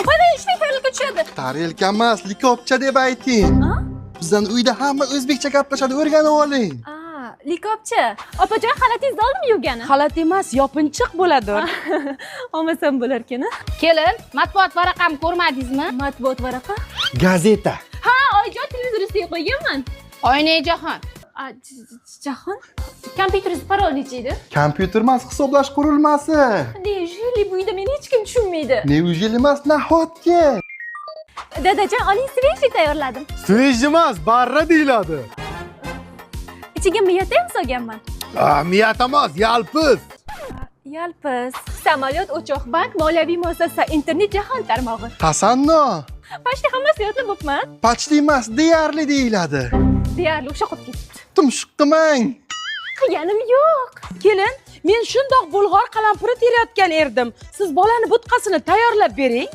Mana ishning tarelka tushadi. Tarelka emas, likopcha deb ayting. Bizdan uyda hamma o'zbekcha gaplashadi, o'rganib oling. Likopcha. Opajon, xalatingizni oldimi yuvgani? Xalat emas, yopinchiq bo'ladi. Olmasam bo'larkan. Kelin, matbuot varaqamni ko'rmadingizmi? Matbuot varaqa? Gazeta. Ha, oyijon televizor ustiga qo'yganman. Oynayjahon. Jahon, kompyuteringiz parol necha edi? Kompyuter emas, hisoblash qurilmasi. Neujeli bu uyda meni hech kim tushunmaydi. Neujeli emas, nahotki. Dadajon, oling, svejlik tayyorladim. Svej emas, barra deyiladi. Ichiga miyat ham solganman. Miyat emas, yalpiz. Yalpiz. Samolyot, uchoq, bank, moliyaviy muassasa, internet, jahon tarmog'i. Tasanno. Почти hammasi yodlab bo'pman. Почти emas, deyarli deyiladi. Deyarli o'sha qolib ketibdi. Tumshuq qilmang. Qilganim yo'q. Kelin, men shundoq bulg'or qalampiri terayotgan edim. Siz bolani bo'tqasini tayyorlab bering.